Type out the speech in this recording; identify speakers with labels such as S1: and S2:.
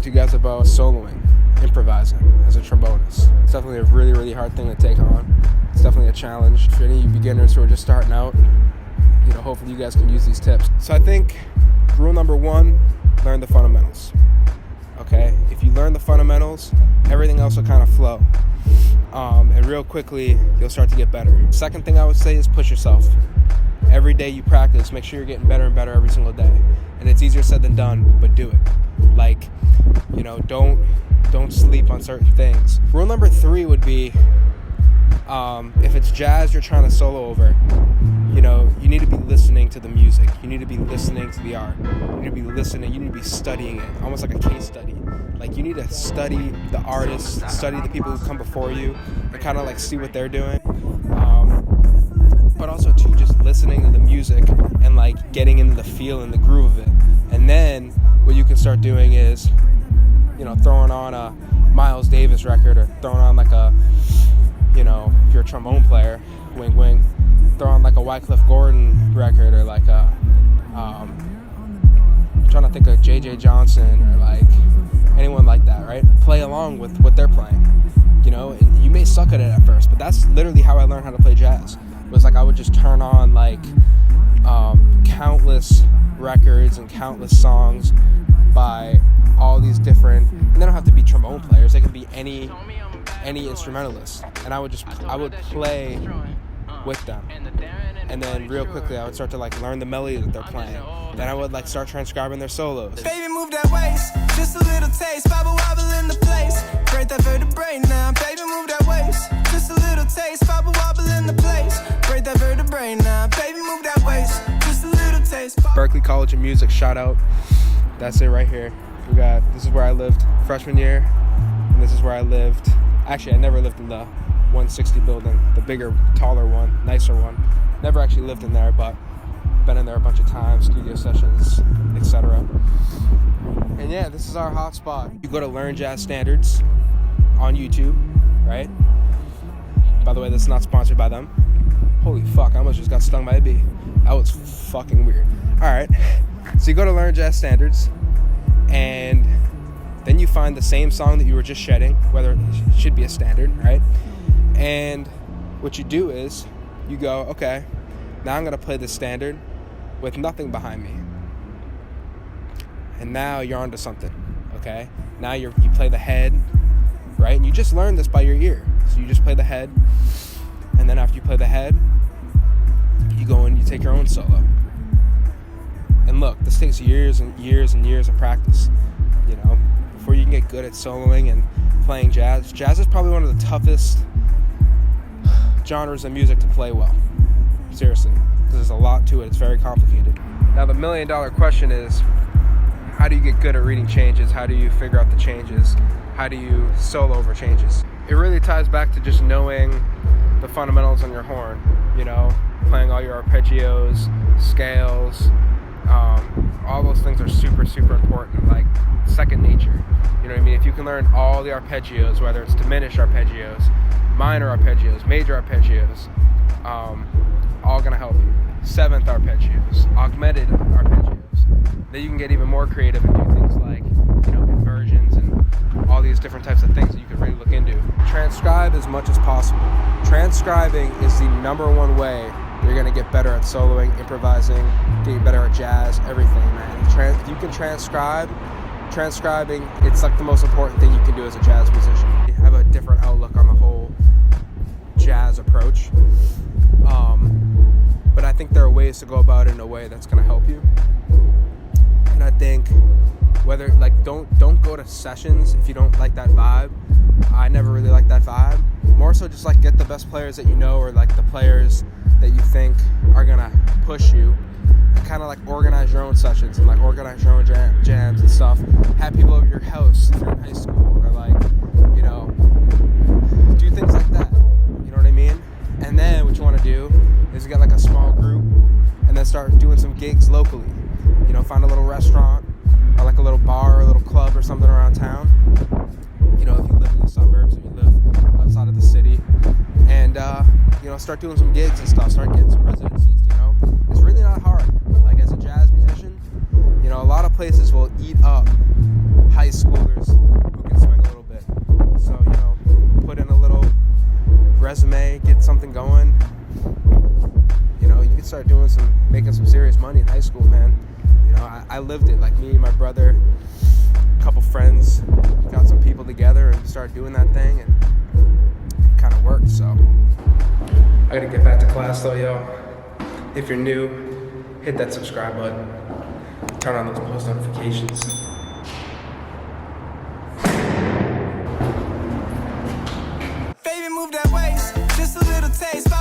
S1: to you guys about soloing, improvising as a trombonist. It's definitely a really, really hard thing to take on. It's definitely a challenge for any of you beginners who are just starting out. Hopefully you guys can use these tips. So I think rule number 1, learn the fundamentals. Okay, if you learn the fundamentals, everything else will kind of flow. And real quickly, you'll start to get better. Second thing I would say is push yourself. Every day you practice, make sure you're getting better and better every single day. And it's easier said than done, but do it. Don't sleep on certain things. Rule number 3 would be, if it's jazz you're trying to solo over, you need to be listening to the music. You need to be listening to the art. You need to be listening. You need to be studying it, almost like a case study. Like, you need to study the artists, study the people who come before you, and kind of like see what they're doing. But also too, just listening to the music and like getting into the feel and the groove of it. And then what you can start doing is, throwing on a Miles Davis record, or throwing on like a, if you're a trombone player, wing wing, throw on like a Wycliffe Gordon record, or like a, I'm trying to think of J.J. Johnson, or like anyone like that, right? Play along with what they're playing, and you may suck at it at first, but that's literally how I learned how to play jazz. Was like I would just turn on like countless records and countless songs by all these different, and they don't have to be trombone players, they can be any instrumentalist, and I would play with them, and then real quickly I would start to like learn the melody that they're playing. Then I would like start transcribing their solos.
S2: Baby, move that waist, just a little taste, bobble wobble in the place, break that vertebrae now. Baby, move that waist, just a little taste, bobble wobble in the place, break that vertebrae now. Baby, move that waist, just a little taste.
S1: Berklee College of Music, shout out. That's it right here. This is where I lived freshman year, and this is where I lived. Actually, I never lived in the 160 building, the bigger, taller one, nicer one. Never actually lived in there, but been in there a bunch of times, studio sessions, etc. And yeah, this is our hotspot. You go to Learn Jazz Standards on YouTube, right? By the way, this is not sponsored by them. Holy fuck, I almost just got stung by a bee. That was fucking weird. Alright, so you go to Learn Jazz Standards, and then you find the same song that you were just shedding, whether it should be a standard, right? And what you do is you go, okay, now I'm going to play the standard with nothing behind me. And now you're onto something, okay? Now you play the head, right? And you just learned this by your ear. So you just play the head, and then after you play the head, you go and you take your own solo. And look, this takes years and years and years of practice, before you can get good at soloing and playing jazz. Jazz is probably one of the toughest genres of music to play well. Seriously, because there's a lot to it. It's very complicated. Now, the $1 million question is, how do you get good at reading changes? How do you figure out the changes? How do you solo over changes? It really ties back to just knowing the fundamentals on your horn, playing all your arpeggios, scales. All those things are super, super important, like second nature. You know what I mean? If you can learn all the arpeggios, whether it's diminished arpeggios, minor arpeggios, major arpeggios, all gonna help you. Seventh arpeggios, augmented arpeggios. Then you can get even more creative and do things like, inversions and all these different types of things that you could really look into. Transcribe as much as possible. Transcribing is the number one way you're going to get better at soloing, improvising, getting better at jazz, everything, man. If you can transcribing, it's like the most important thing you can do as a jazz musician. You have a different outlook on the whole jazz approach. But I think there are ways to go about it in a way that's going to help you. And I think don't go to sessions if you don't like that vibe. I never really like that vibe. More so just like get the best players that you know, or like the players that you think are gonna push you, and kind of like organize your own sessions and like organize your own jams and stuff. Have people over your house if you're in high school, or like, do things like that. You know what I mean? And then what you want to do is get like a small group, and then start doing some gigs locally. Find a little restaurant, or like a little bar or a little club or something around town. If you live in the suburbs or you live outside of the city, and start doing some gigs and stuff, start getting some residencies. It's really not hard. Like, as a jazz musician, a lot of places will eat up high high schoolers who can swing a little bit. So, you know, put in a little resume, get something going. You know, you can start making some serious money in high school, man. You know, I lived it. Like me and my brother, a couple friends, got some people together and started doing that thing, and it kind of worked. So I gotta get back to class though, yo. If you're new, hit that subscribe button. Turn on those post notifications.
S2: Baby, move that waist, just a little taste.